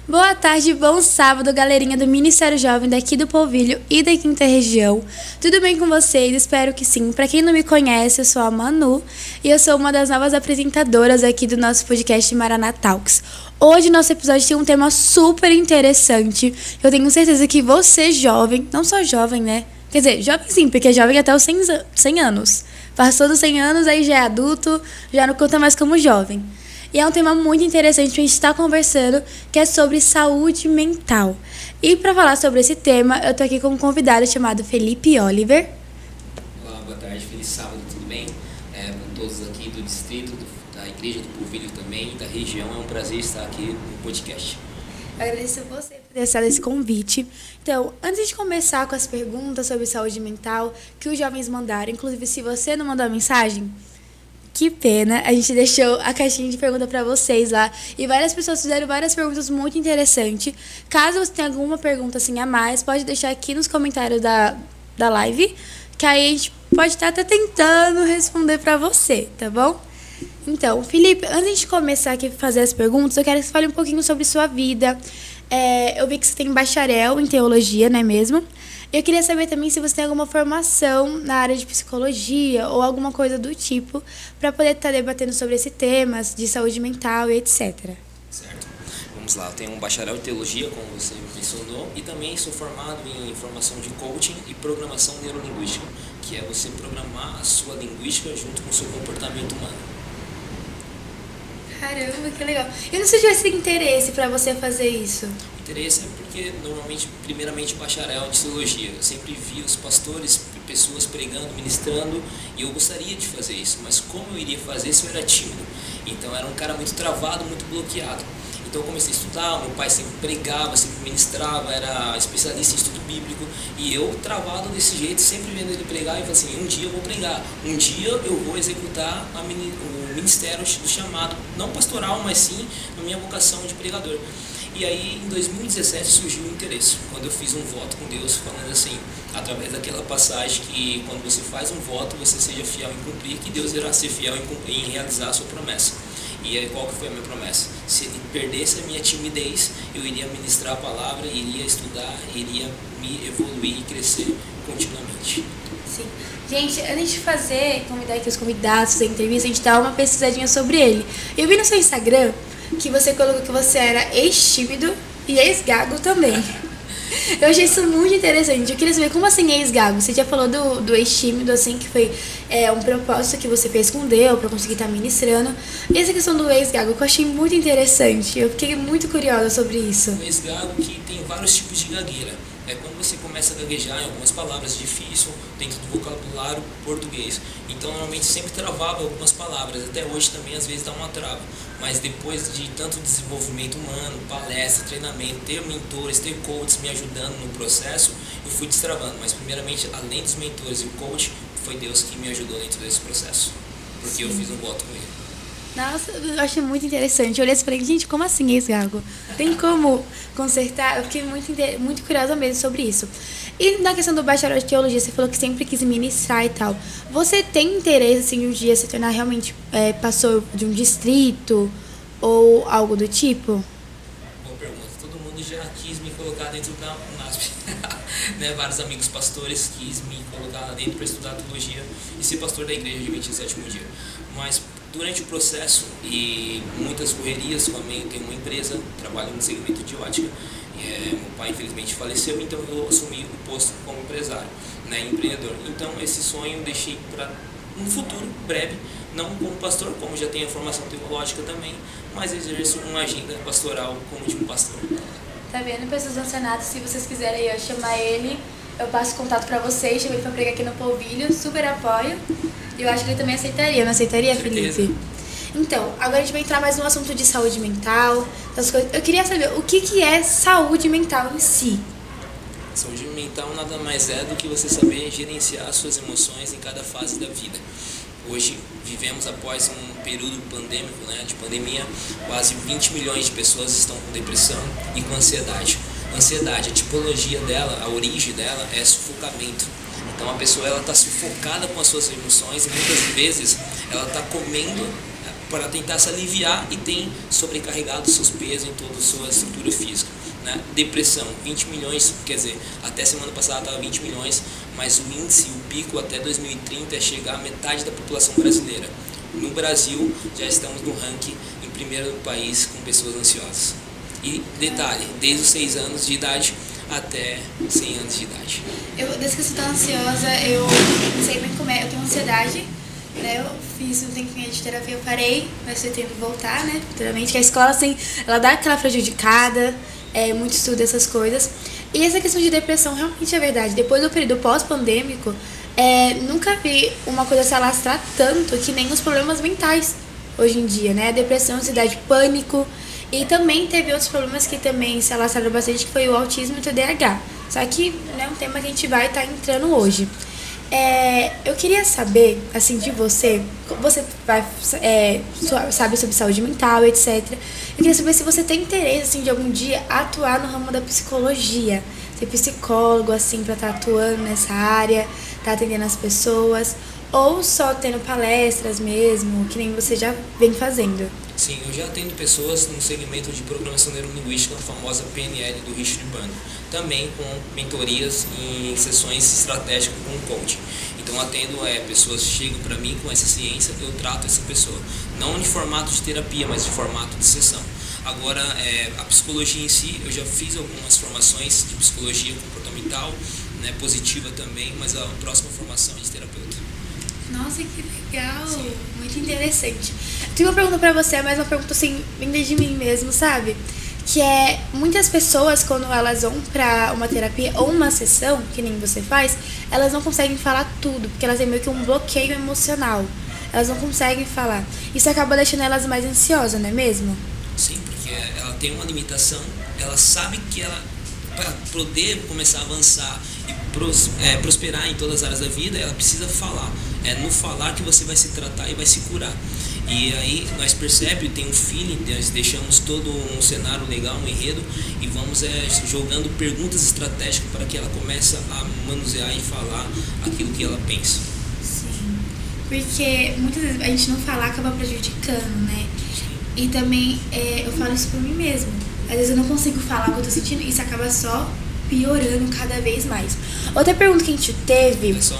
Boa tarde, bom sábado, galerinha do Ministério Jovem daqui do Polvilho e da Quinta Região. Tudo bem com vocês? Espero que sim. Para quem não me conhece, eu sou a Manu e eu sou uma das novas apresentadoras aqui do nosso podcast Maraná Talks. Hoje, nosso episódio tem um tema super interessante. Eu tenho certeza que você, jovem, não só jovem, né? Quer dizer, jovem sim, porque é jovem até os 100 anos. Passou dos 100 anos, aí já é adulto, já não conta mais como jovem. E é um tema muito interessante que a gente está conversando, que é sobre saúde mental. E para falar sobre esse tema, eu tô aqui com um convidado chamado Felipe Oliver. Olá, boa tarde, feliz sábado, tudo bem? Com todos aqui do distrito, da igreja do Polvilho também, da região, é um prazer estar aqui no podcast. Eu agradeço você por ter aceitado esse convite. Então, antes de começar com as perguntas sobre saúde mental que os jovens mandaram, inclusive se você não mandou a mensagem, que pena, a gente deixou a caixinha de pergunta para vocês lá e várias pessoas fizeram várias perguntas muito interessantes. Caso você tenha alguma pergunta assim a mais, pode deixar aqui nos comentários da live, que aí a gente pode estar até tentando responder para você, tá bom? Então, Felipe, antes de começar aqui a fazer as perguntas, eu quero que você fale um pouquinho sobre sua vida. Eu vi que você tem bacharel em teologia, não é mesmo? Eu queria saber também se você tem alguma formação na área de psicologia ou alguma coisa do tipo para poder estar debatendo sobre esse tema de saúde mental e etc. Certo. Vamos lá, eu tenho um bacharel em teologia, como você mencionou, e também sou formado em formação de coaching e programação neurolinguística, que é você programar a sua linguística junto com o seu comportamento humano. Caramba, que legal. Eu não sei se tivesse interesse para você fazer isso. Interesse é porque normalmente, primeiramente, bacharel de teologia. Eu sempre vi os pastores, pessoas pregando, ministrando, e eu gostaria de fazer isso, mas como eu iria fazer se eu era tímido? Então era um cara muito travado, muito bloqueado. Então eu comecei a estudar, meu pai sempre pregava, sempre ministrava, era especialista em estudo bíblico, e eu travado desse jeito, sempre vendo ele pregar, e falei assim, um dia eu vou pregar, um dia eu vou executar o ministério do chamado, não pastoral, mas sim na minha vocação de pregador. E aí, em 2017, surgiu o interesse, quando eu fiz um voto com Deus, falando assim, através daquela passagem que quando você faz um voto, você seja fiel em cumprir, que Deus irá ser fiel em realizar a sua promessa. E aí, qual que foi a minha promessa? Se perdesse a minha timidez, eu iria ministrar a palavra, iria estudar, iria me evoluir e crescer continuamente. Sim. Gente, antes de convidar aqui os convidados da entrevista, a gente dá uma pesquisadinha sobre ele. Eu vi no seu Instagram que você colocou que você era ex-tímido e ex-gago também. Eu achei isso muito interessante. Eu queria saber como assim ex-gago. Você já falou do ex-tímido, assim, que foi um propósito que você fez com Deus pra conseguir estar ministrando. E essa questão do ex-gago que eu achei muito interessante. Eu fiquei muito curiosa sobre isso. O ex-gago que tem vários tipos de gagueira. É quando você começa a gaguejar em algumas palavras difíceis dentro do vocabulário português. Então, normalmente, sempre travava algumas palavras. Até hoje também, às vezes, dá uma trava. Mas depois de tanto desenvolvimento humano, palestra, treinamento, ter mentores, ter coaches me ajudando no processo, eu fui destravando. Mas, primeiramente, além dos mentores e o coach, foi Deus que me ajudou dentro desse processo. Porque eu fiz um voto com ele. Nossa, eu achei muito interessante. Eu olhei e falei, gente, como assim ex-gago? Tem como consertar? Eu fiquei muito curiosa mesmo sobre isso. E na questão do bacharel de teologia, você falou que sempre quis ministrar e tal. Você tem interesse, assim, um dia se tornar realmente pastor de um distrito ou algo do tipo? Boa pergunta. Todo mundo já quis me colocar dentro da UNASP. Né? Vários amigos pastores quis me colocar lá dentro para estudar teologia e ser pastor da igreja de 27º dia. Mas durante o processo e muitas correrias, eu tenho uma empresa, trabalho no segmento de ótica. Meu pai infelizmente faleceu, então eu assumi o posto como empresário, né, empreendedor. Então esse sonho eu deixei para um futuro breve, não como pastor, como já tenho a formação teológica também, mas exerço uma agenda pastoral como de um pastor. Tá vendo, pessoas do Senato, se vocês quiserem eu chamar ele, eu passo contato pra vocês, chamei pra pregar aqui no Polvilho, super apoio. E eu acho que ele também aceitaria, não aceitaria, Felipe? Então, agora a gente vai entrar mais no assunto de saúde mental, das coisas. Eu queria saber o que é saúde mental em si. Saúde mental nada mais é do que você saber gerenciar suas emoções em cada fase da vida. Hoje vivemos após um período pandêmico, né, de pandemia, quase 20 milhões de pessoas estão com depressão e com ansiedade. Ansiedade, a tipologia dela, a origem dela é sufocamento. Então a pessoa está sufocada com as suas emoções e muitas vezes ela está comendo para tentar se aliviar e tem sobrecarregado seus pesos em toda a sua estrutura física. Né? Depressão, 20 milhões, quer dizer, até semana passada estava 20 milhões, mas o índice, o pico até 2030 é chegar à metade da população brasileira. No Brasil, já estamos no ranking em primeiro país com pessoas ansiosas. E detalhe, desde os 6 anos de idade até 100 anos de idade. Desde que eu estou ansiosa, eu não sei bem como é, eu tenho ansiedade, né? Eu fiz um tempinho de terapia, eu parei, mas pretendo voltar, né? Futuramente, que a escola, assim, ela dá aquela prejudicada, muito estudo, essas coisas. E essa questão de depressão realmente é verdade. Depois do período pós-pandêmico, nunca vi uma coisa se alastrar tanto que nem os problemas mentais hoje em dia, né? Depressão, ansiedade, pânico. E também teve outros problemas que também se alastraram bastante, que foi o autismo e o TDAH. Só que não é um tema que a gente vai estar entrando hoje. Eu queria saber, assim, de você sabe sobre saúde mental, etc. Eu queria saber se você tem interesse, assim, de algum dia atuar no ramo da psicologia. Ser psicólogo, assim, pra estar atuando nessa área, estar atendendo as pessoas. Ou só tendo palestras mesmo, que nem você já vem fazendo. Sim, eu já atendo pessoas no segmento de programação neurolinguística, a famosa PNL do Richard Bandler, também com mentorias em sessões estratégicas com o coach. Então atendo pessoas que chegam para mim com essa ciência, eu trato essa pessoa, não em formato de terapia, mas em formato de sessão. Agora, a psicologia em si, eu já fiz algumas formações de psicologia comportamental, né, positiva também, mas a próxima formação é de terapeuta. Nossa, que legal! Sim. Muito interessante. Tenho uma pergunta pra você, mas uma pergunta assim, vinda de mim mesmo, sabe? Que muitas pessoas, quando elas vão pra uma terapia ou uma sessão, que nem você faz, elas não conseguem falar tudo, porque elas têm meio que um bloqueio emocional. Elas não conseguem falar. Isso acaba deixando elas mais ansiosas, não é mesmo? Sim, porque ela tem uma limitação, ela sabe que ela, para poder começar a avançar e prosperar em todas as áreas da vida, ela precisa falar. É no falar que você vai se tratar e vai se curar. E aí nós percebemos, tem um feeling, nós deixamos todo um cenário legal, um enredo, e vamos jogando perguntas estratégicas para que ela comece a manusear e falar aquilo que ela pensa. Sim, porque muitas vezes a gente não falar acaba prejudicando, né? Sim. E também eu falo isso por mim mesmo. Às vezes eu não consigo falar o que eu tô sentindo e isso acaba só piorando cada vez mais. Outra pergunta que a gente teve... É só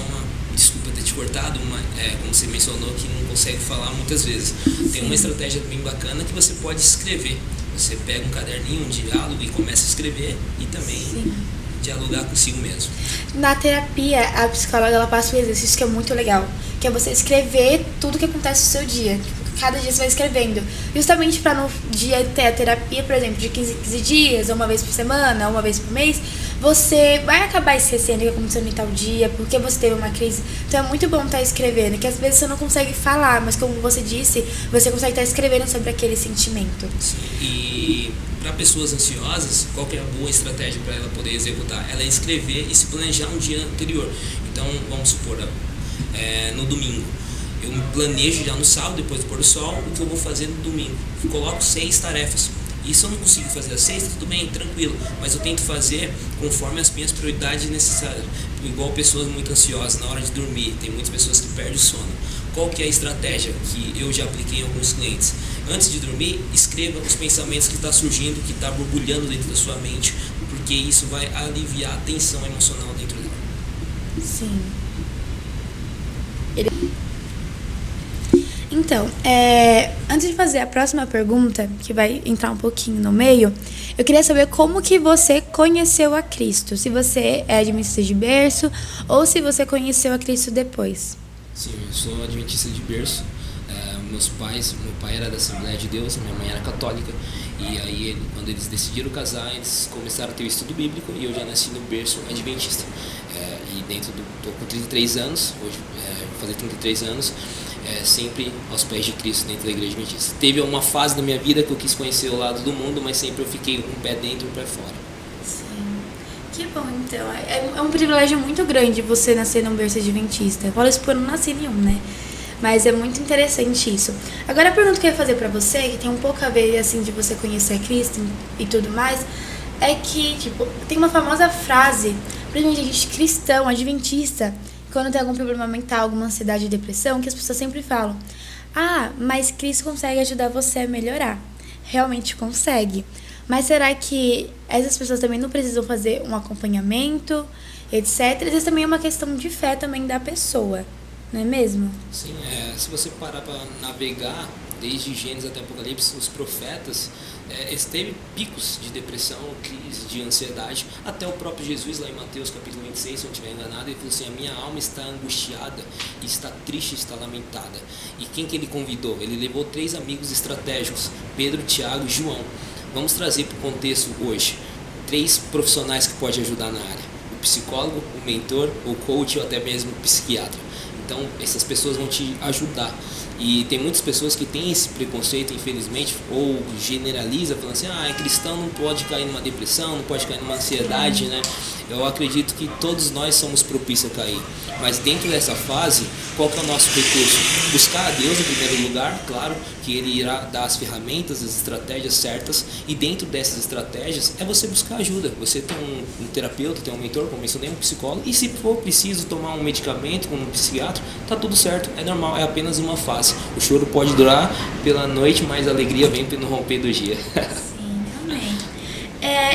desculpa ter te cortado, como você mencionou, que não consegue falar muitas vezes. Tem uma estratégia bem bacana que você pode escrever. Você pega um caderninho, um diálogo e começa a escrever e também dialogar consigo mesmo. Na terapia, a psicóloga ela passa um exercício que é muito legal, que é você escrever tudo que acontece no seu dia. Cada dia você vai escrevendo. Justamente para no dia ter a terapia, por exemplo, de 15 dias, ou uma vez por semana, ou uma vez por mês, você vai acabar esquecendo o que aconteceu no tal dia, porque você teve uma crise. Então é muito bom estar escrevendo, que às vezes você não consegue falar, mas como você disse, você consegue estar escrevendo sobre aquele sentimento. Sim. E para pessoas ansiosas, qual que é a boa estratégia para ela poder executar? Ela é escrever e se planejar um dia anterior. Então, vamos supor, no domingo, eu me planejo já no sábado, depois do pôr do sol, o que eu vou fazer no domingo. Eu coloco 6 tarefas. E se eu não consigo fazer as 6, tudo bem, tranquilo. Mas eu tento fazer conforme as minhas prioridades necessárias. Igual pessoas muito ansiosas na hora de dormir. Tem muitas pessoas que perdem o sono. Qual que é a estratégia que eu já apliquei em alguns clientes? Antes de dormir, escreva os pensamentos que estão surgindo, que está borbulhando dentro da sua mente, porque isso vai aliviar a tensão emocional dentro dela. Sim. Então, antes de fazer a próxima pergunta, que vai entrar um pouquinho no meio, eu queria saber como que você conheceu a Cristo. Se você é adventista de berço ou se você conheceu a Cristo depois. Sim, eu sou adventista de berço. Meu pai era da Assembleia de Deus, minha mãe era católica. E aí, quando eles decidiram casar, eles começaram a ter o estudo bíblico e eu já nasci no berço adventista. Estou com 33 anos, hoje vou fazer 33 anos. Sempre aos pés de Cristo dentro da igreja adventista. Teve uma fase da minha vida que eu quis conhecer o lado do mundo, mas sempre eu fiquei um pé dentro e um pé fora. Sim, que bom então. É um privilégio muito grande você nascer num berço adventista. Eu falo isso por não nascer nenhum, né? Mas é muito interessante isso. Agora a pergunta que eu ia fazer pra você, que tem um pouco a ver assim de você conhecer a Cristo e tudo mais, é que, tipo, tem uma famosa frase, principalmente a gente cristão, adventista, quando tem algum problema mental, alguma ansiedade e depressão, que as pessoas sempre falam: Ah, mas Cristo consegue ajudar você a melhorar. Realmente consegue. Mas será que essas pessoas também não precisam fazer um acompanhamento, etc? Às vezes também é uma questão de fé também da pessoa, não é mesmo? Sim, se você parar para navegar desde Gênesis até Apocalipse, os profetas, eles teve picos de depressão, crise de ansiedade, até o próprio Jesus lá em Mateus capítulo 26, se eu não estiver enganado, ele falou assim: a minha alma está angustiada, está triste, está lamentada. E quem que ele convidou? Ele levou 3 amigos estratégicos, Pedro, Tiago e João. Vamos trazer para o contexto hoje 3 profissionais que podem ajudar na área: o psicólogo, o mentor, o coach ou até mesmo o psiquiatra. Então essas pessoas vão te ajudar. E tem muitas pessoas que têm esse preconceito, infelizmente, ou generaliza, falando assim: é cristão, não pode cair numa depressão, não pode cair numa ansiedade, né? Eu acredito que todos nós somos propícios a cair. Mas dentro dessa fase, qual que é o nosso recurso? Buscar a Deus em primeiro lugar, claro, que Ele irá dar as ferramentas, as estratégias certas. E dentro dessas estratégias, é você buscar ajuda. Você tem um terapeuta, tem um mentor, como mencionei, um psicólogo. E se for preciso tomar um medicamento com um psiquiatra, tá tudo certo, é normal, é apenas uma fase. O choro pode durar pela noite, mas a alegria vem no romper do dia. Sim, amém.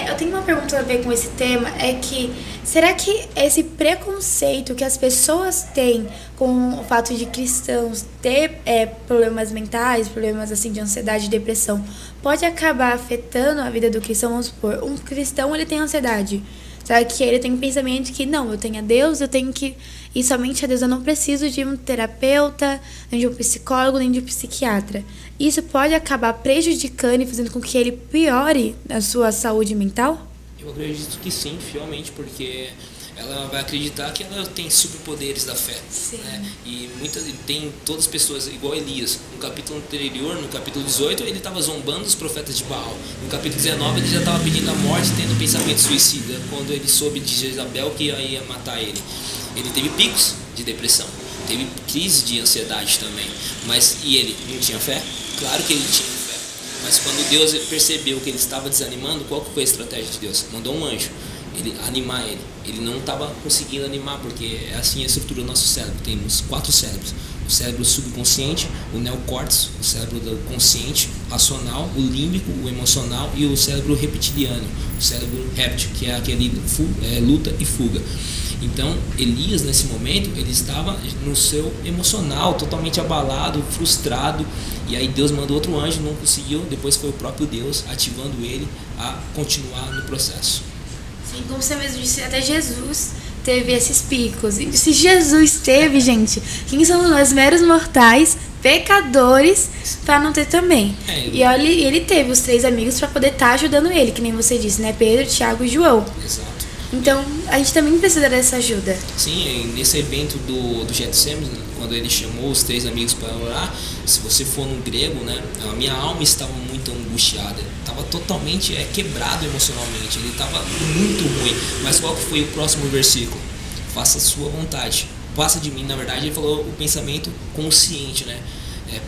Eu tenho uma pergunta a ver com esse tema, é que será que esse preconceito que as pessoas têm com o fato de cristãos ter problemas mentais, problemas assim de ansiedade e depressão, pode acabar afetando a vida do cristão? Vamos supor, um cristão ele tem ansiedade, sabe que ele tem um pensamento que não, eu tenho a Deus, eu tenho que ir somente a Deus, eu não preciso de um terapeuta, nem de um psicólogo, nem de um psiquiatra. Isso pode acabar prejudicando e fazendo com que ele piore a sua saúde mental? Eu acredito que sim, fielmente, porque ela vai acreditar que ela tem superpoderes da fé. Sim. Né? E tem todas as pessoas, igual Elias. No capítulo anterior, no capítulo 18, ele estava zombando os profetas de Baal. No capítulo 19, ele já estava pedindo a morte, tendo pensamento suicida, quando ele soube de Jezabel que ia matar ele. Ele teve picos de depressão, teve crise de ansiedade também. E ele não tinha fé? Claro que ele tinha fé. Mas quando Deus percebeu que ele estava desanimando, qual que foi a estratégia de Deus? Mandou um anjo animar ele. Ele não estava conseguindo animar, porque é assim a estrutura do nosso cérebro. Temos 4 cérebros: o cérebro subconsciente, o neocórtex, o cérebro do consciente, racional, o límbico, o emocional e o cérebro reptiliano, o cérebro réptil, que é aquele luta e fuga. Então Elias, nesse momento, ele estava no seu emocional, totalmente abalado, frustrado. E aí Deus mandou outro anjo, não conseguiu. Depois foi o próprio Deus ativando ele a continuar no processo. Sim, como você mesmo disse, até Jesus teve esses picos. E se Jesus teve, gente, quem somos nós, meros mortais, pecadores, para não ter também? E olha, ele teve os 3 amigos para poder estar ajudando ele, que nem você disse, né? Pedro, Tiago e João. Exato. Então, a gente também precisa dessa ajuda. Sim, nesse evento do Getsemane, quando ele chamou os 3 amigos para orar, se você for no grego, né, a minha alma estava muito angustiada, estava totalmente quebrado emocionalmente, ele estava muito ruim. Mas qual que foi o próximo versículo? Faça a sua vontade. Passa de mim, na verdade ele falou o pensamento consciente, né?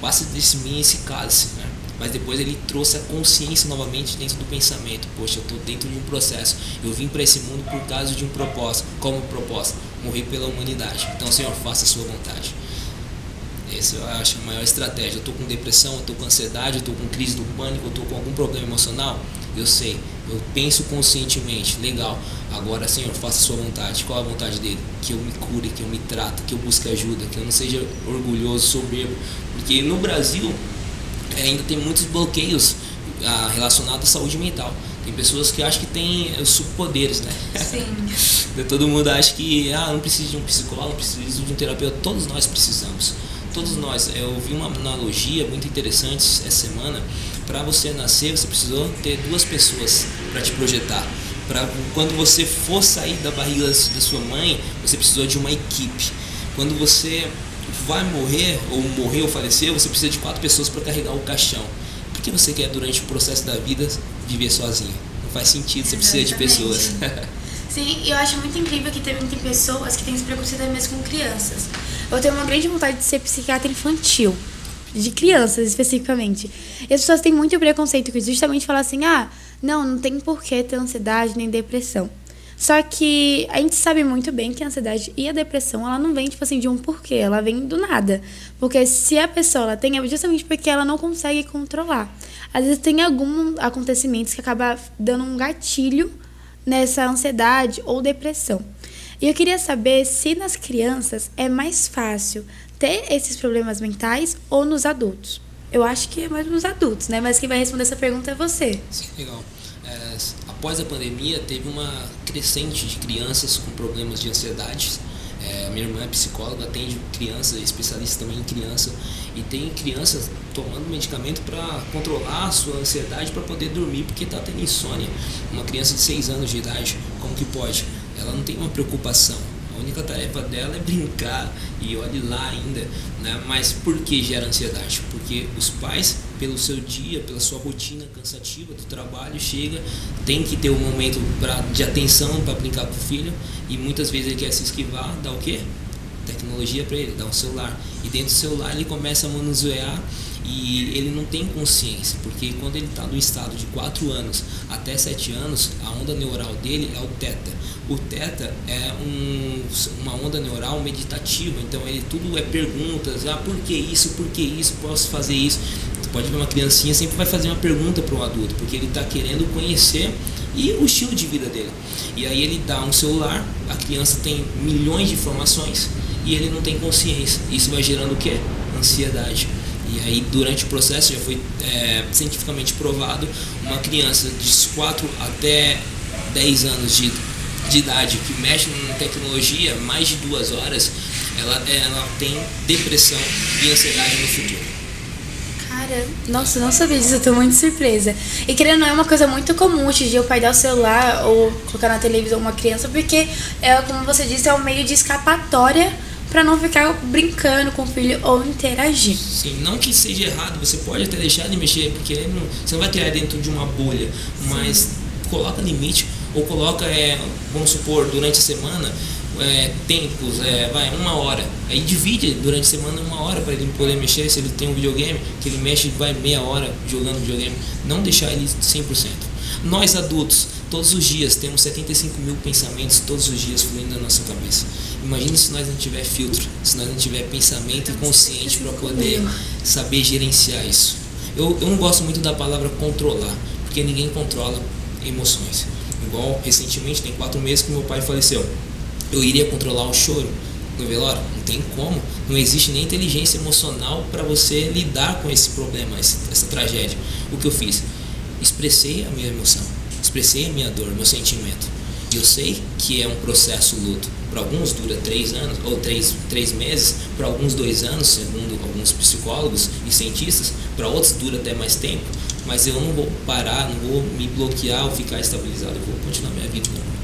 Passa de mim esse cálice, né? Mas depois ele trouxe a consciência novamente dentro do pensamento. Poxa, eu estou dentro de um processo. Eu vim para esse mundo por causa de um propósito. Como propósito? Morrer pela humanidade. Então, Senhor, faça a sua vontade. Essa eu acho a maior estratégia. Eu estou com depressão, eu estou com ansiedade, eu estou com crise do pânico, eu estou com algum problema emocional. Eu sei, eu penso conscientemente. Legal. Agora, Senhor, faça a sua vontade. Qual a vontade dele? Que eu me cure, que eu me trate, que eu busque ajuda, que eu não seja orgulhoso, soberbo. Porque no Brasil ainda tem muitos bloqueios relacionados à saúde mental. Tem pessoas que acham que tem superpoderes, né? Sim. Todo mundo acha que não precisa de um psicólogo, não precisa de um terapeuta. Todos nós precisamos. Todos nós. Eu vi uma analogia muito interessante essa semana. Para você nascer, você precisou ter 2 pessoas para te projetar. Quando você for sair da barriga da sua mãe, você precisou de uma equipe. Quando você vai morrer, ou morreu ou faleceu, você precisa de 4 pessoas para carregar o caixão. Por que você quer, durante o processo da vida, viver sozinho? Não faz sentido, você precisa de pessoas. Sim, eu acho muito incrível que também tem pessoas que têm esse preconceito mesmo com crianças. Eu tenho uma grande vontade de ser psiquiatra infantil, de crianças especificamente. E as pessoas têm muito preconceito com isso, justamente falar assim, não tem por que ter ansiedade nem depressão. Só que a gente sabe muito bem que a ansiedade e a depressão, ela não vem, tipo assim, de um porquê, ela vem do nada. Porque se a pessoa ela tem, é justamente porque ela não consegue controlar. Às vezes tem alguns acontecimentos que acaba dando um gatilho nessa ansiedade ou depressão. E eu queria saber se nas crianças é mais fácil ter esses problemas mentais ou nos adultos. Eu acho que é mais nos adultos, né? Mas quem vai responder essa pergunta é você. Sim, legal. Após a pandemia, teve uma crescente de crianças com problemas de ansiedade. Minha irmã é psicóloga, atende criança, especialista também em criança, e tem crianças tomando medicamento para controlar a sua ansiedade para poder dormir, porque está tendo insônia. Uma criança de 6 anos de idade, como que pode? Ela não tem uma preocupação. A única tarefa dela é brincar e olhe lá ainda, né? Mas por que gera ansiedade? Porque os pais, pelo seu dia, pela sua rotina cansativa do trabalho, tem que ter um momento de atenção para brincar com o filho, e muitas vezes ele quer se esquivar, dá o quê? Tecnologia para ele, dá um celular. E dentro do celular ele começa a manusear e ele não tem consciência, porque quando ele está no estado de 4 anos até 7 anos, a onda neural dele é o teta. O teta é uma onda neural meditativa, então tudo é perguntas, por que isso, posso fazer isso. Você pode ver uma criancinha sempre vai fazer uma pergunta para o adulto, porque ele está querendo conhecer e o estilo de vida dele. E aí ele dá um celular, a criança tem milhões de informações e ele não tem consciência. Isso vai gerando o quê? Ansiedade. E aí durante o processo já foi cientificamente provado, uma criança de 4 até 10 anos de idade que mexe na tecnologia mais de 2 horas, ela tem depressão e ansiedade no futuro. Cara, nossa, não sabia disso, eu tô muito surpresa. E querendo ou não, é uma coisa muito comum hoje em dia o pai dar o celular ou colocar na televisão uma criança, porque, como você disse, é um meio de escapatória para não ficar brincando com o filho ou interagir. Sim, não que seja errado, você pode até deixar de mexer, porque você não vai criar dentro de uma bolha, mas coloca limite, ou coloca, vamos supor, durante a semana, tempos, vai 1 hora, aí divide durante a semana 1 hora para ele poder mexer. Se ele tem um videogame, que ele mexe, vai meia hora jogando videogame, não deixar ele 100%. Nós adultos, todos os dias, temos 75 mil pensamentos todos os dias fluindo na nossa cabeça. Imagine se nós não tiver filtro, se nós não tiver pensamento consciente para poder saber gerenciar isso. Eu não gosto muito da palavra controlar, porque ninguém controla emoções. Igual, recentemente, tem 4 meses que meu pai faleceu. Eu iria controlar o choro no velório? Não tem como. Não existe nem inteligência emocional para você lidar com esse problema, essa tragédia. O que eu fiz? Expressei a minha emoção, expressei a minha dor, meu sentimento. E eu sei que é um processo luto. Para alguns dura 3 anos ou 3 meses, para alguns 2 anos, segundo alguns psicólogos e cientistas, para outros dura até mais tempo. Mas eu não vou parar, não vou me bloquear ou ficar estabilizado, eu vou continuar minha vida normal.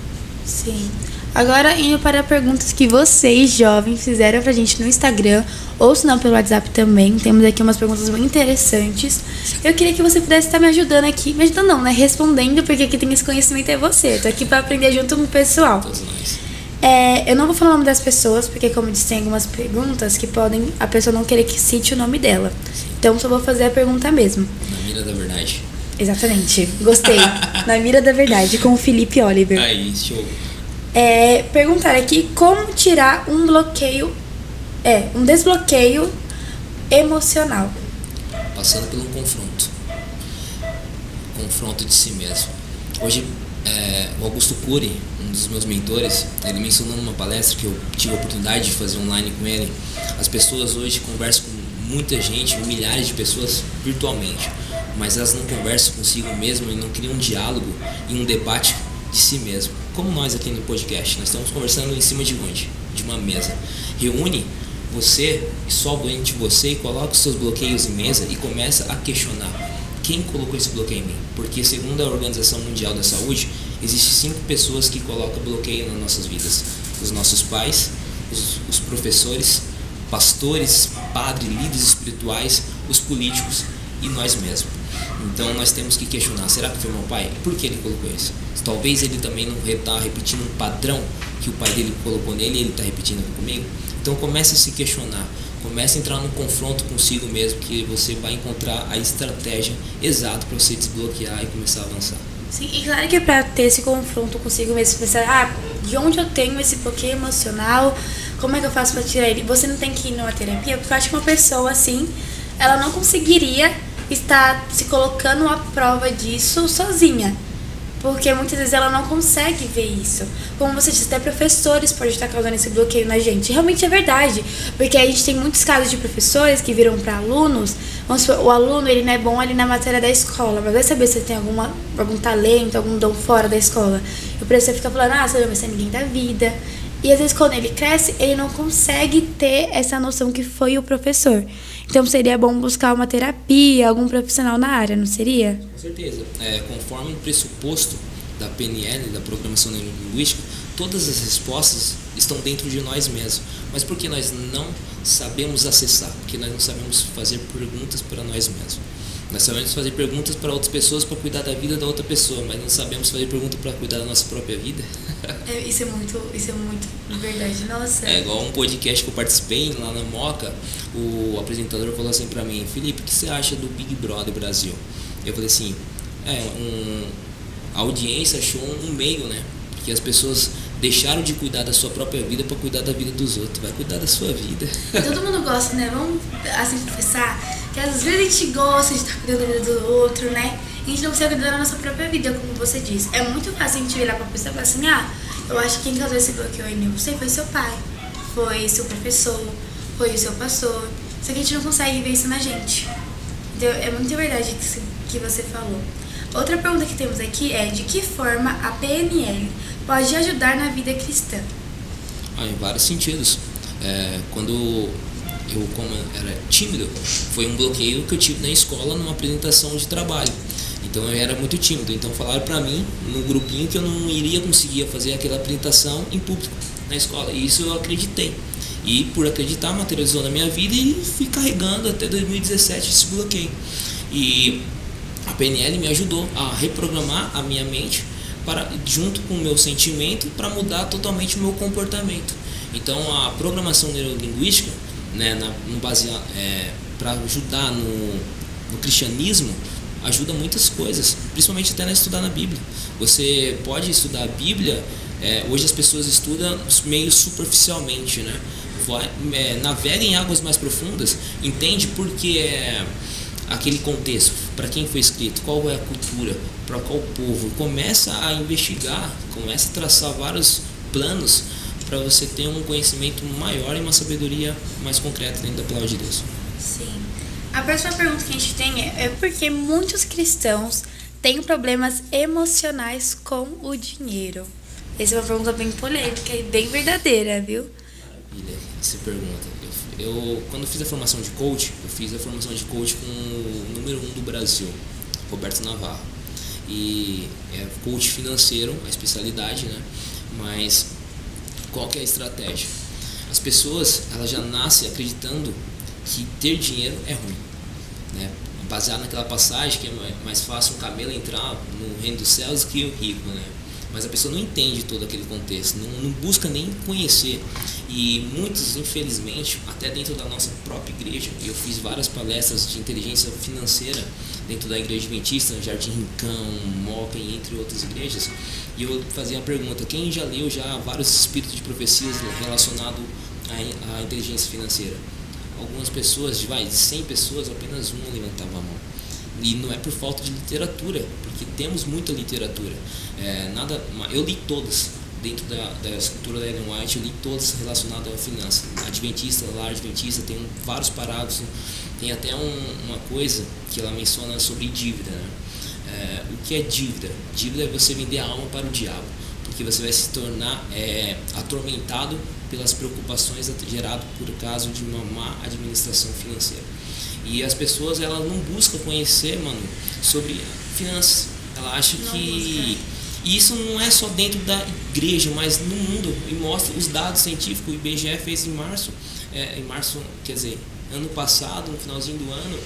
Sim. Agora, indo para perguntas que vocês, jovens, fizeram pra gente no Instagram, ou se não pelo WhatsApp também. Temos aqui umas perguntas bem interessantes. Eu queria que você pudesse estar me ajudando aqui. Me ajudando não, né? Respondendo, porque aqui tem esse conhecimento é você. Tô aqui pra aprender junto com o pessoal. Todos nós. Eu não vou falar o nome das pessoas, porque como eu disse, tem algumas perguntas que podem a pessoa não querer que cite o nome dela. Então, só vou fazer a pergunta mesmo. Na mira da verdade. Exatamente. Gostei. Na mira da verdade, com o Felipe Oliver. Aí, show. Perguntar aqui como tirar um desbloqueio emocional. Passando por um confronto de si mesmo. Hoje, o Augusto Cury, um dos meus mentores, ele me ensinou numa palestra que eu tive a oportunidade de fazer online com ele. As pessoas hoje conversam com muita gente, milhares de pessoas virtualmente, mas elas não conversam consigo mesmo e não criam um diálogo e um debate de si mesmo. Como nós aqui no podcast, nós estamos conversando em cima de onde? De uma mesa. Reúne você e somente você e coloca os seus bloqueios em mesa e começa a questionar quem colocou esse bloqueio em mim. Porque segundo a Organização Mundial da Saúde, existem 5 pessoas que colocam bloqueio nas nossas vidas: os nossos pais, os professores, pastores, padres, líderes espirituais, os políticos e nós mesmos. Então nós temos que questionar: será que foi meu pai? Por que ele colocou isso? Talvez ele também não está repetindo um padrão que o pai dele colocou nele e ele está repetindo comigo. Então comece a se questionar, comece a entrar num confronto consigo mesmo, que você vai encontrar a estratégia exata para você desbloquear e começar a avançar. Sim, e claro que para ter esse confronto consigo mesmo, pensar, de onde eu tenho esse bloqueio emocional, como é que eu faço para tirar ele? Você não tem que ir numa terapia, porque eu acho que uma pessoa assim, ela não conseguiria estar se colocando à prova disso sozinha. Porque muitas vezes ela não consegue ver isso. Como você disse, até professores podem estar causando esse bloqueio na gente. Realmente é verdade. Porque a gente tem muitos casos de professores que viram para alunos. Vamos supor, o aluno ele não é bom ali na matéria da escola, mas vai saber se ele tem algum talento, algum dom fora da escola. E o professor fica falando, você não vai ser ninguém da vida. E às vezes quando ele cresce, ele não consegue ter essa noção que foi o professor. Então seria bom buscar uma terapia, algum profissional na área, não seria? Com certeza. Conforme o pressuposto da PNL, da Programação Neurolinguística, todas as respostas estão dentro de nós mesmos. Mas por que nós não sabemos acessar? Porque nós não sabemos fazer perguntas para nós mesmos. Nós sabemos fazer perguntas para outras pessoas para cuidar da vida da outra pessoa, mas não sabemos fazer perguntas para cuidar da nossa própria vida. Isso é muito verdade, nossa. É igual um podcast que eu participei lá na Moca, o apresentador falou assim para mim, Felipe, o que você acha do Big Brother Brasil? Eu falei assim, a audiência achou um meio, né? Porque as pessoas deixaram de cuidar da sua própria vida para cuidar da vida dos outros. Vai cuidar da sua vida. Todo mundo gosta, né? Vamos assim confessar que às vezes a gente gosta de estar cuidando da vida do outro, né? A gente não precisa cuidar da nossa própria vida, como você disse. É muito fácil a gente olhar pra pessoa e falar assim, eu acho que quem causou esse bloqueio em você foi seu pai, foi seu professor, foi o seu pastor. Só que a gente não consegue ver isso na gente. Então, é muito verdade que você falou. Outra pergunta que temos aqui é de que forma a PNL pode ajudar na vida cristã? Em vários sentidos. Quando eu, como era tímido, foi um bloqueio que eu tive na escola numa apresentação de trabalho. Então eu era muito tímido. Então falaram pra mim, no grupinho, que eu não iria conseguir fazer aquela apresentação em público na escola. E isso eu acreditei. E por acreditar, materializou na minha vida e fui carregando até 2017 esse bloqueio. E a PNL me ajudou a reprogramar a minha mente junto com o meu sentimento para mudar totalmente o meu comportamento. Então a programação neurolinguística, né, para ajudar no cristianismo, ajuda muitas coisas, principalmente até na estudar na Bíblia. Você pode estudar a Bíblia, hoje as pessoas estudam meio superficialmente, né? Navega em águas mais profundas, entende porque aquele contexto, para quem foi escrito, qual é a cultura, para qual povo, começa a investigar, começa a traçar vários planos para você ter um conhecimento maior e uma sabedoria mais concreta dentro da palavra de Deus. Sim. A próxima pergunta que a gente tem é porque muitos cristãos têm problemas emocionais com o dinheiro. Essa é uma pergunta bem polêmica e bem verdadeira, viu? Maravilha, você pergunta. Eu, quando fiz a formação de coach, eu fiz a formação de coach com o número 1 do Brasil, Roberto Navarro. E é coach financeiro, a especialidade, né? Mas qual que é a estratégia? As pessoas, elas já nascem acreditando que ter dinheiro é ruim, né? Baseado naquela passagem que é mais fácil um camelo entrar no reino dos céus que o rico, né? Mas a pessoa não entende todo aquele contexto, não busca nem conhecer. E muitos, infelizmente, até dentro da nossa própria igreja, eu fiz várias palestras de inteligência financeira dentro da igreja adventista, Jardim Rincão, Moca e entre outras igrejas, e eu fazia a pergunta, quem já leu vários espíritos de profecias relacionados à inteligência financeira? Algumas pessoas, de 100 pessoas, apenas uma levantava a mão. E não é por falta de literatura, porque temos muita literatura. Eu li todas, dentro da escritura da Ellen White, eu li todas relacionadas à finança. Adventista, lar adventista, tem vários parágrafos, tem até uma coisa que ela menciona sobre dívida, né? O que é dívida? Dívida é você vender a alma para o diabo, porque você vai se tornar atormentado pelas preocupações geradas por causa de uma má administração financeira. E as pessoas, elas não buscam conhecer, sobre finanças. Ela acha que isso não é só dentro da igreja, mas no mundo. E mostra os dados científicos. O IBGE fez em março, quer dizer, ano passado, no finalzinho do ano,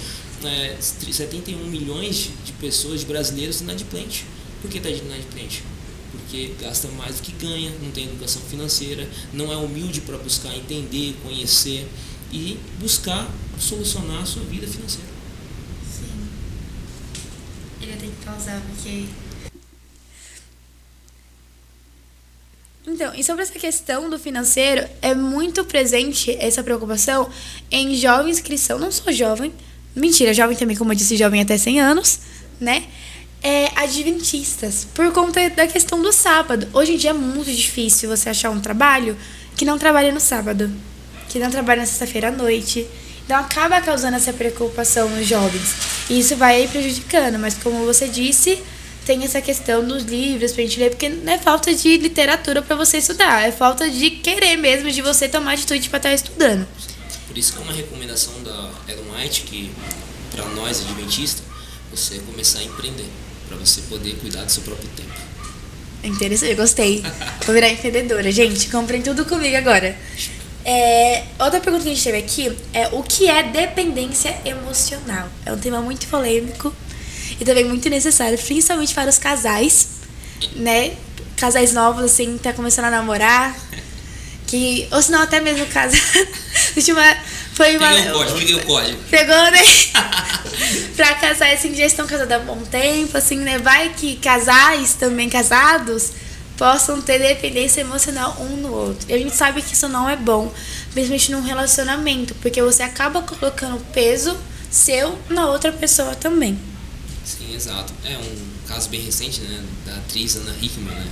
71 milhões de pessoas, de brasileiros, inadimplentes. Por que está inadimplente? Porque gasta mais do que ganha, não tem educação financeira, não é humilde para buscar entender, conhecer e buscar solucionar a sua vida financeira. Sim. Ele tem que pausar, porque Então, e sobre essa questão do financeiro, é muito presente essa preocupação em jovens que são, não só jovem, mentira, jovem também, como eu disse, jovem até 100 anos, né? Adventistas, por conta da questão do sábado. Hoje em dia é muito difícil você achar um trabalho que não trabalha no sábado, que não trabalha na sexta-feira à noite. Então acaba causando essa preocupação nos jovens. E isso vai aí prejudicando, mas como você disse, tem essa questão dos livros pra gente ler, porque não é falta de literatura pra você estudar, é falta de querer mesmo, de você tomar atitude pra estar estudando. Por isso que é uma recomendação da Ellen White, que para nós adventistas, você começar a empreender, para você poder cuidar do seu próprio tempo. Interessante, eu gostei. Vou virar empreendedora. Gente, comprem tudo comigo agora. Outra pergunta que a gente teve aqui é o que é dependência emocional? É um tema muito polêmico e também muito necessário, principalmente para os casais, né? Casais novos, assim, tá começando a namorar, ou se não, até mesmo casar. Peguei o código. Pegou, né? Pra casar, assim, já estão casados há bom tempo, assim, né? Vai que casais também casados possam ter dependência emocional um no outro. E a gente sabe que isso não é bom, principalmente num relacionamento, porque você acaba colocando peso seu na outra pessoa também. Sim, exato. É um caso bem recente, né, da atriz Anna Hickman, né?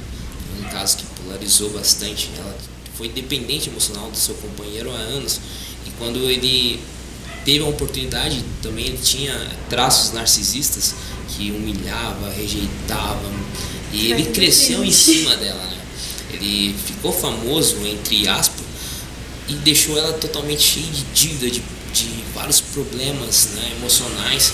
Um caso que polarizou bastante. Ela foi dependente emocional do seu companheiro há anos, e quando ele teve a oportunidade, também ele tinha traços narcisistas que humilhava, rejeitava, e ele cresceu em cima dela, né? Ele ficou famoso, entre aspas, e deixou ela totalmente cheia de dívida, de vários problemas, né, emocionais.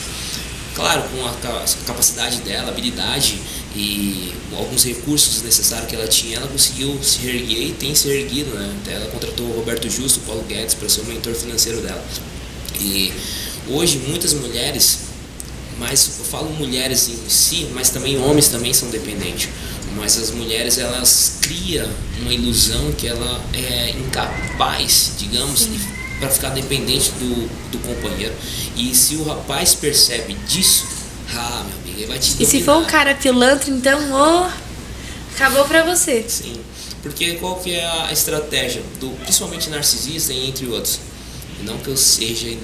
Claro, com a capacidade dela, habilidade e alguns recursos necessários que ela tinha, ela conseguiu se reerguer e tem se erguido, né? Ela contratou o Roberto Justo, o Paulo Guedes, para ser o mentor financeiro dela. E hoje muitas mulheres, mas eu falo mulheres em si, mas também homens também são dependentes. Mas as mulheres, elas criam uma ilusão que ela é incapaz, digamos, para ficar dependente do companheiro. E se o rapaz percebe disso, meu amigo, ele vai te dominar. E se for um cara pilantra, então, acabou pra você. Sim, porque qual que é a estratégia principalmente narcisista e entre outros? Não que eu seja e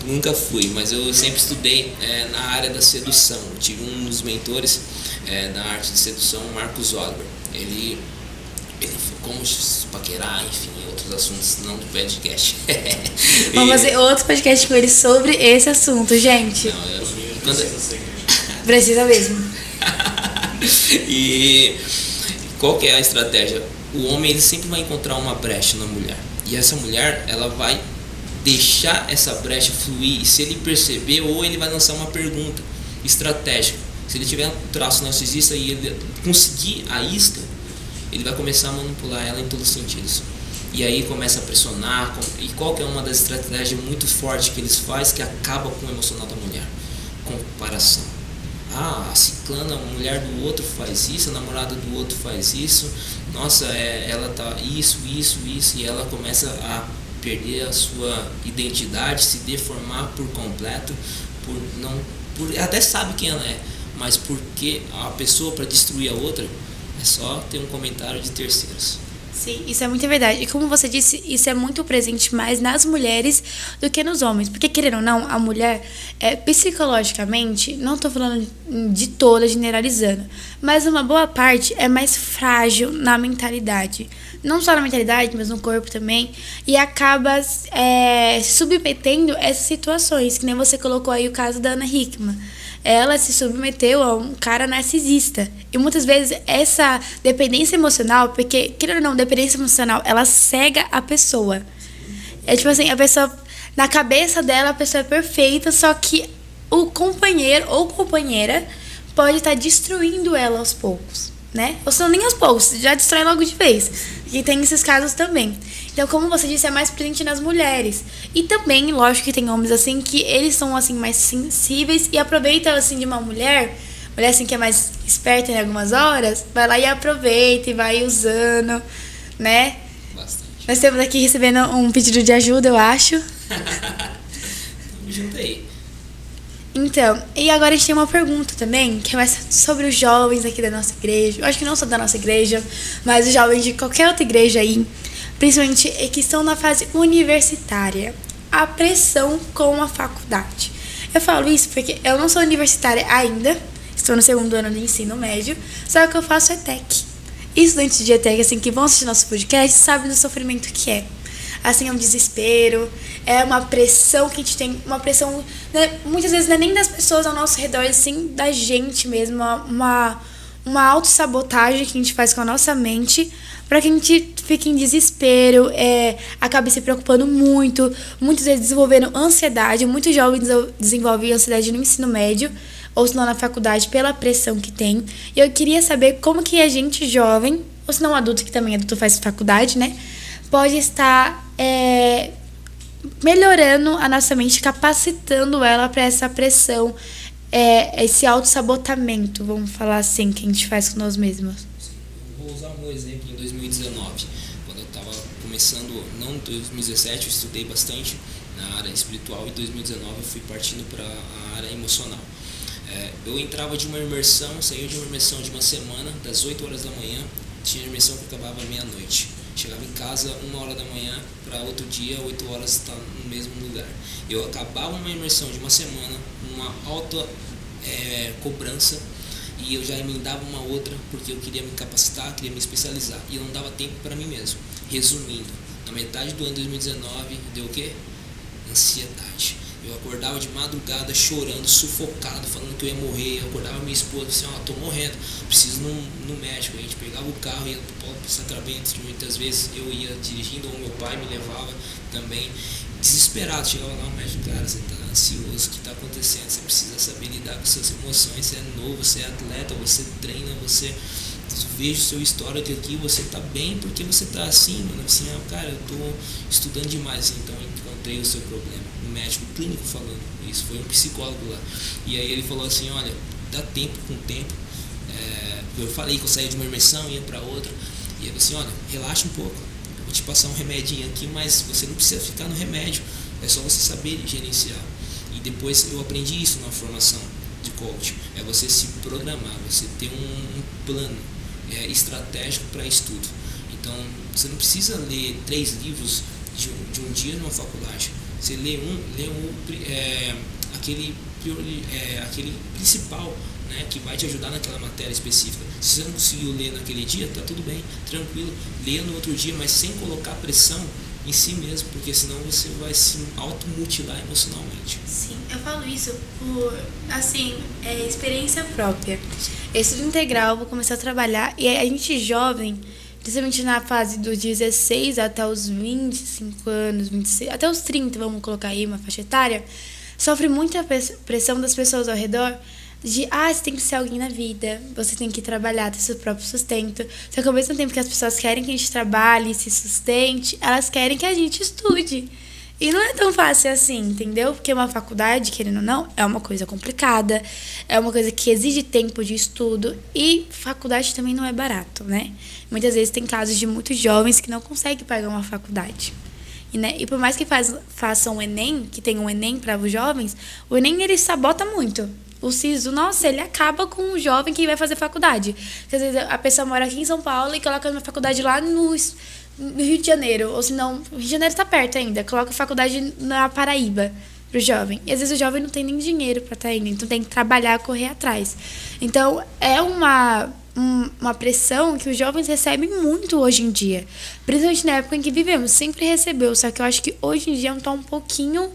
nunca fui, mas eu sempre estudei na área da sedução. Eu tive um dos mentores da arte de sedução, Marcos Zuckerberg. Ele como paquerar, enfim, outros assuntos, não do podcast. Vamos fazer outro podcast com ele sobre esse assunto, gente. Precisa mesmo. E qual que é a estratégia? O homem, ele sempre vai encontrar uma brecha na mulher. E essa mulher, ela vai deixar essa brecha fluir. E se ele perceber, ou ele vai lançar uma pergunta estratégica. Se ele tiver um traço narcisista e ele conseguir a isca, ele vai começar a manipular ela em todos os sentidos. E aí começa a pressionar. E qual que é uma das estratégias muito fortes que eles fazem, que acaba com o emocional da mulher? Comparação. A ciclana, a mulher do outro faz isso, a namorada do outro faz isso. Nossa, ela tá isso. E ela começa a perder a sua identidade, se deformar por completo, até sabe quem ela é, mas porque a pessoa, para destruir a outra, é só ter um comentário de terceiros. Sim, isso é muito verdade. E como você disse, isso é muito presente mais nas mulheres do que nos homens. Porque, querendo ou não, a mulher, psicologicamente, não estou falando de toda, generalizando, mas uma boa parte é mais frágil na mentalidade. Não só na mentalidade, mas no corpo também. E acaba se submetendo a essas situações. Que nem você colocou aí o caso da Anna Hickman. Ela se submeteu a um cara narcisista. E muitas vezes essa dependência emocional, porque, querendo ou não, dependência emocional, ela cega a pessoa. É tipo assim, a pessoa, na cabeça dela, a pessoa é perfeita, só que o companheiro ou companheira pode estar destruindo ela aos poucos, né? Ou se não, nem aos poucos, já destrói logo de vez. E tem esses casos também. Então, como você disse, é mais presente nas mulheres. E também, lógico que tem homens assim, que eles são assim mais sensíveis e aproveitam assim de uma mulher assim que é mais esperta em algumas horas, vai lá e aproveita e vai usando, né? Bastante. Nós estamos aqui recebendo um pedido de ajuda, eu acho. Me juntei. Então, e agora a gente tem uma pergunta também, que é mais sobre os jovens aqui da nossa igreja. Eu acho que não só da nossa igreja, mas os jovens de qualquer outra igreja aí, principalmente que estão na fase universitária. A pressão com a faculdade. Eu falo isso porque eu não sou universitária ainda, estou no 2º ano do ensino médio, só que eu faço ETEC. E estudantes de ETEC, assim, que vão assistir nosso podcast, sabem do sofrimento que é. Assim, é um desespero, é uma pressão que a gente tem, uma pressão, né, muitas vezes não é nem das pessoas ao nosso redor, assim, da gente mesmo, uma autossabotagem que a gente faz com a nossa mente para que a gente fique em desespero, acabe se preocupando muito, muitas vezes desenvolvendo ansiedade. Muitos jovens desenvolvem ansiedade no ensino médio, ou se não na faculdade, pela pressão que tem. E eu queria saber como que a gente jovem, ou se não adulto, que também adulto faz faculdade, né, pode estar melhorando a nossa mente, capacitando ela para essa pressão, esse autossabotamento, vamos falar assim, que a gente faz com nós mesmos. Vou usar um exemplo em 2019, quando eu estava começando, não em 2017, eu estudei bastante na área espiritual, e em 2019 eu fui partindo para a área emocional. Eu entrava de uma imersão, saía de uma imersão de uma semana, das 8 horas da manhã, tinha imersão que acabava meia-noite. Chegava em casa 1h da manhã, para outro dia, 8 horas, estar no mesmo lugar. Eu acabava uma imersão de uma semana, uma alta cobrança, e eu já emendava uma outra, porque eu queria me capacitar, queria me especializar, e eu não dava tempo para mim mesmo. Resumindo, na metade do ano de 2019, deu o quê? Ansiedade. Eu acordava de madrugada chorando, sufocado, falando que eu ia morrer. Eu acordava minha esposa, assim, tô morrendo, preciso ir no médico. A gente pegava o carro e ia para Sacramento. Muitas vezes eu ia dirigindo, ou meu pai me levava também, desesperado. Chegava lá, o médico, cara, você tá ansioso, o que tá acontecendo? Você precisa saber lidar com suas emoções, você é novo, você é atleta, você treina, você... Vejo o seu histórico aqui, você tá bem porque você tá assim, mano, assim, cara, eu tô estudando demais, então eu encontrei o seu problema. Um médico clínico falando isso, foi um psicólogo lá. E aí ele falou assim, olha, dá tempo com tempo. Eu falei que eu saía de uma imersão, ia para outra, e ele assim, olha, relaxa um pouco, eu vou te passar um remedinho aqui, mas você não precisa ficar no remédio, é só você saber gerenciar. E depois eu aprendi isso na formação de coach, é você se programar, você ter um plano estratégico para estudo. Então, você não precisa ler 3 livros de um dia numa faculdade. Você lê aquele principal, né, que vai te ajudar naquela matéria específica. Se você não conseguiu ler naquele dia, tá tudo bem, tranquilo. Leia no outro dia, mas sem colocar pressão em si mesmo, porque senão você vai se automutilar emocionalmente. Sim, eu falo isso por, assim, experiência própria. Eu estudo integral, vou começar a trabalhar, e a gente jovem, principalmente na fase dos 16 até os 25 anos, 26, até os 30, vamos colocar aí uma faixa etária, sofre muita pressão das pessoas ao redor, de, você tem que ser alguém na vida, você tem que trabalhar, ter seu próprio sustento. Só que ao mesmo tempo que as pessoas querem que a gente trabalhe, se sustente, elas querem que a gente estude. E não é tão fácil assim, entendeu? Porque uma faculdade, querendo ou não, é uma coisa complicada, é uma coisa que exige tempo de estudo, e faculdade também não é barato, né? Muitas vezes tem casos de muitos jovens que não conseguem pagar uma faculdade. E por mais que façam um Enem, que tem um Enem para os jovens, o Enem ele sabota muito. O SISU, nossa, ele acaba com o jovem que vai fazer faculdade. Porque, às vezes a pessoa mora aqui em São Paulo e coloca uma faculdade lá no Rio de Janeiro. Ou se não, o Rio de Janeiro está perto ainda. Coloca a faculdade na Paraíba pro jovem. E às vezes o jovem não tem nem dinheiro para estar indo. Então tem que trabalhar, correr atrás. Então é uma pressão que os jovens recebem muito hoje em dia. Principalmente na época em que vivemos. Sempre recebeu. Só que eu acho que hoje em dia está um pouquinho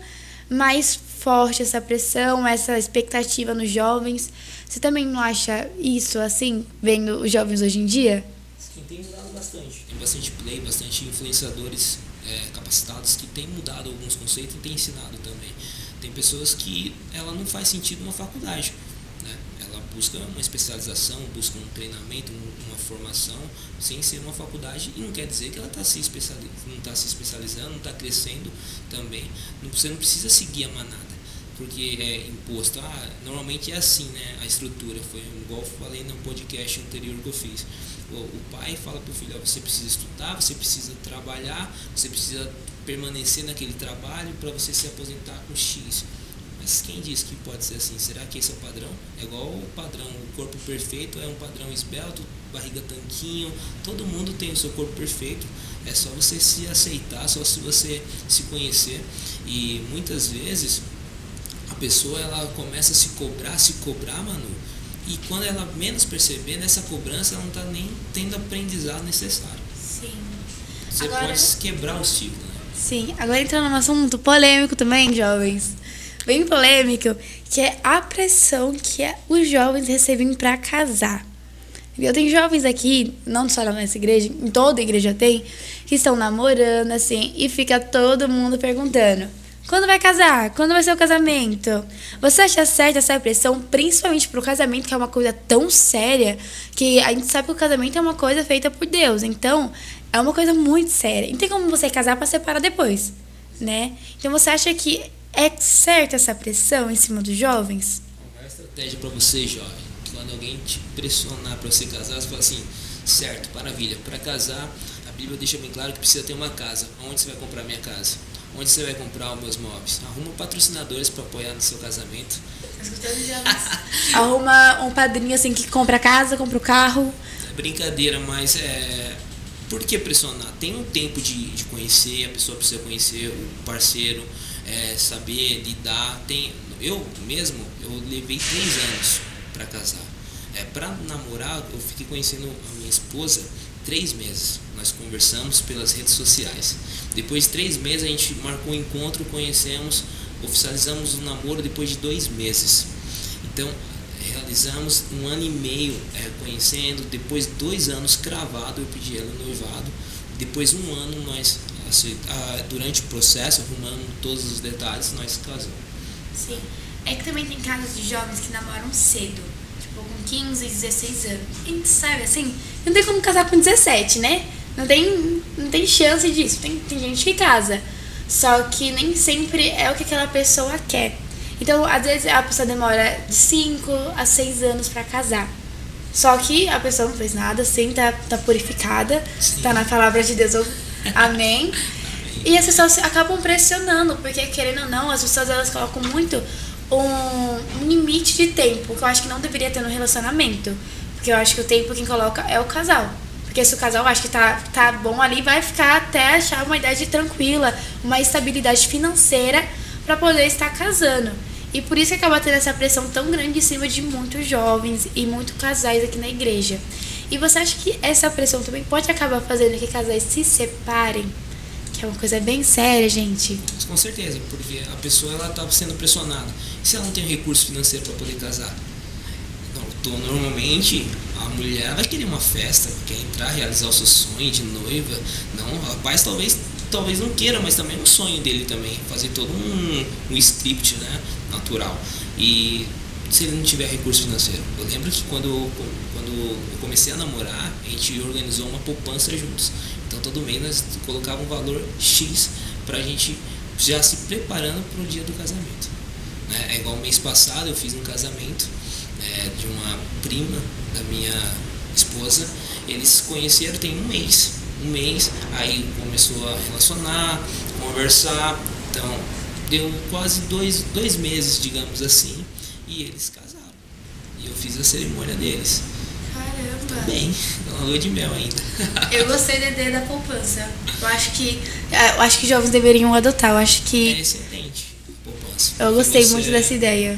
mais forte essa pressão, essa expectativa nos jovens. Você também não acha isso, assim, vendo os jovens hoje em dia? Sim, tem mudado bastante. Tem bastante play, bastante influenciadores capacitados que têm mudado alguns conceitos e têm ensinado também. Tem pessoas que ela não faz sentido uma faculdade, né? Ela busca uma especialização, busca um treinamento, uma formação, sem ser uma faculdade, e não quer dizer que ela não está se especializando, não está crescendo também. Você não precisa seguir a manada, porque é imposto. Normalmente é assim, né? A estrutura foi igual eu falei no podcast anterior que eu fiz. O pai fala para o filho, você precisa estudar, você precisa trabalhar, você precisa permanecer naquele trabalho para você se aposentar com X. Mas quem diz que pode ser assim? Será que esse é o padrão? É igual o padrão, o corpo perfeito é um padrão esbelto, barriga tanquinho, todo mundo tem o seu corpo perfeito. É só você se aceitar, só se você se conhecer. E muitas vezes a pessoa ela começa a se cobrar, Manu, e quando ela menos perceber nessa cobrança, ela não está nem tendo aprendizado necessário. Sim. Você Agora, pode quebrar o ciclo, né? sim, agora entrando num assunto polêmico também, jovens. Bem polêmico, que é a pressão que os jovens recebem para casar. Eu tenho jovens aqui, não só nessa igreja, em toda igreja tem, que estão namorando, assim, e fica todo mundo perguntando: quando vai casar? Quando vai ser o casamento? Você acha certa essa pressão, principalmente pro casamento, que é uma coisa tão séria, que a gente sabe que o casamento é uma coisa feita por Deus, então é uma coisa muito séria. Não tem como você casar para separar depois, né? Então você acha que é certa essa pressão em cima dos jovens? Uma estratégia para você, jovem. Quando alguém te pressionar para você casar, você fala assim: certo, maravilha, para casar, a Bíblia deixa bem claro que precisa ter uma casa. Onde você vai comprar minha casa? Onde você vai comprar os meus móveis? Arruma patrocinadores para apoiar no seu casamento. Arruma um padrinho assim que compra a casa, compra o carro. É brincadeira, mas por que pressionar? Tem um tempo de conhecer, a pessoa precisa conhecer o parceiro, saber lidar. Eu levei 3 anos para casar. Para namorar, eu fiquei conhecendo a minha esposa 3 meses. Nós conversamos pelas redes sociais. Depois de 3 meses a gente marcou um encontro, conhecemos, oficializamos o namoro depois de 2 meses. Então realizamos 1 ano e meio conhecendo. Depois de 2 anos cravado, eu pedi ela noivado. Depois de 1 ano nós, durante o processo, arrumando todos os detalhes, nós casamos. Sim. É que também tem casos de jovens que namoram cedo, tipo com 15, 16 anos. A gente sabe assim, não tem como casar com 17, né? Não tem chance disso. Tem gente que casa, só que nem sempre é o que aquela pessoa quer. Então, às vezes a pessoa demora de 5 a 6 anos pra casar. Só que a pessoa não fez nada, assim, tá purificada, sim, tá na palavra de Deus. Amém. E as pessoas acabam pressionando, porque querendo ou não, as pessoas elas colocam muito um limite de tempo, que eu acho que não deveria ter no relacionamento. Porque eu acho que o tempo quem coloca é o casal. Porque se o casal acha que tá bom ali, vai ficar até achar uma idade tranquila, uma estabilidade financeira para poder estar casando. E por isso que acaba tendo essa pressão tão grande em cima de muitos jovens e muitos casais aqui na igreja. E você acha que essa pressão também pode acabar fazendo que casais se separem? Que é uma coisa bem séria, gente. Com certeza, porque a pessoa ela tá sendo pressionada. E se ela não tem recurso financeiro para poder casar? Então, normalmente a mulher vai querer uma festa, quer entrar, realizar o seu sonho de noiva. Não, o rapaz talvez não queira, mas também é um sonho dele também, fazer todo um script, né, natural. E se ele não tiver recurso financeiro? Eu lembro que quando eu comecei a namorar, a gente organizou uma poupança juntos. Então todo mês nós colocávamos um valor X pra gente já se preparando para o dia do casamento. É igual mês passado eu fiz um casamento de uma prima da minha esposa. Eles se conheceram tem um mês, aí começou a relacionar, conversar. Então deu quase dois meses, digamos assim, e eles casaram. E eu fiz a cerimônia deles. Caramba! Bem, uma lua de mel ainda. Eu gostei da ideia da poupança. Eu acho que jovens deveriam adotar. Eu acho que é excelente poupança. Eu gostei muito dessa ideia.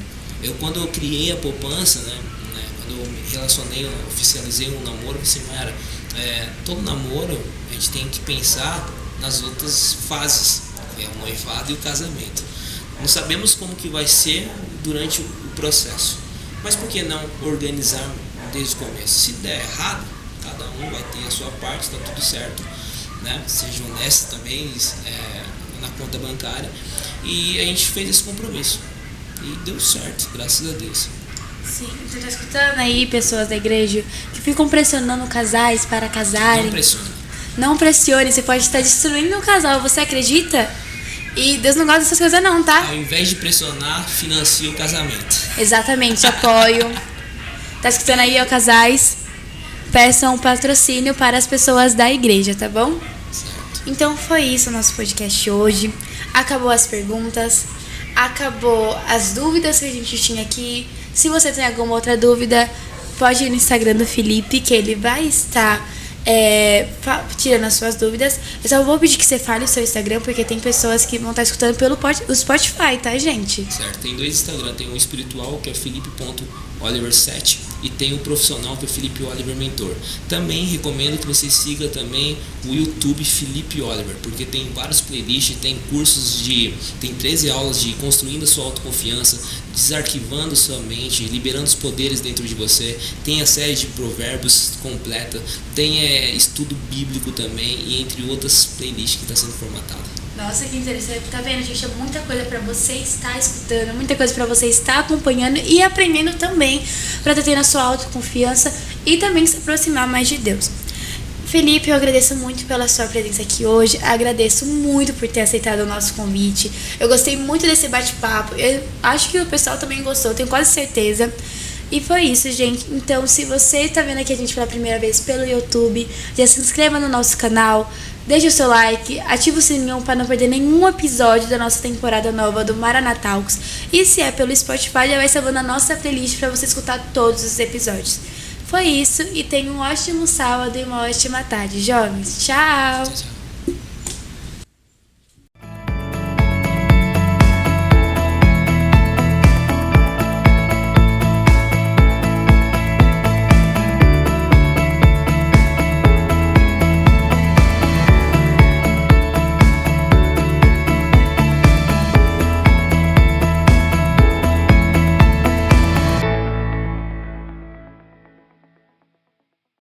Quando eu criei a poupança, quando eu me relacionei, eu oficializei um namoro, assim, Mayara, todo namoro a gente tem que pensar nas outras fases, que é o noivado e o casamento. Não sabemos como que vai ser durante o processo, mas por que não organizar desde o começo? Se der errado, cada um vai ter a sua parte, está tudo certo, né? Seja honesto também na conta bancária. E a gente fez esse compromisso e deu certo, graças a Deus. Sim, você tá escutando aí pessoas da igreja que ficam pressionando casais para casarem? Não pressione. Não pressione, você pode estar destruindo o casal, você acredita? E Deus não gosta dessas coisas não, tá? Ao invés de pressionar, financia o casamento. Exatamente, apoio. Tá escutando aí, ó, casais? Peçam patrocínio para as pessoas da igreja, tá bom? Certo. Então foi isso o nosso podcast hoje. Acabou as perguntas. acabou as dúvidas que a gente tinha aqui. Se você tem alguma outra dúvida, pode ir no Instagram do Felipe, que ele vai estar tirando as suas dúvidas. Eu só vou pedir que você fale o seu Instagram, porque tem pessoas que vão estar escutando pelo o Spotify, tá, gente? Certo, tem 2 Instagram, tem um espiritual, que é felipe.oliver7, e tem o profissional, que é Felipe Oliver Mentor. Também recomendo que você siga também o YouTube Felipe Oliver, porque tem vários playlists, tem cursos tem 13 aulas de construindo a sua autoconfiança, desarquivando sua mente, liberando os poderes dentro de você. Tem a série de provérbios completa, tem estudo bíblico também, e entre outras playlists que está sendo formatada. Nossa, que interessante. Tá vendo, gente? É muita coisa pra você estar escutando, muita coisa pra você estar acompanhando e aprendendo também, pra ter na sua autoconfiança e também se aproximar mais de Deus. Felipe, eu agradeço muito pela sua presença aqui hoje, agradeço muito por ter aceitado o nosso convite. Eu gostei muito desse bate-papo, eu acho que o pessoal também gostou, tenho quase certeza. E foi isso, gente. Então, se você está vendo aqui a gente pela primeira vez pelo YouTube, já se inscreva no nosso canal, deixe o seu like, ative o sininho para não perder nenhum episódio da nossa temporada nova do Maranatalks. E se é pelo Spotify, já vai salvando a nossa playlist para você escutar todos os episódios. Foi isso, e tenha um ótimo sábado e uma ótima tarde, jovens. Tchau! Tchau, tchau.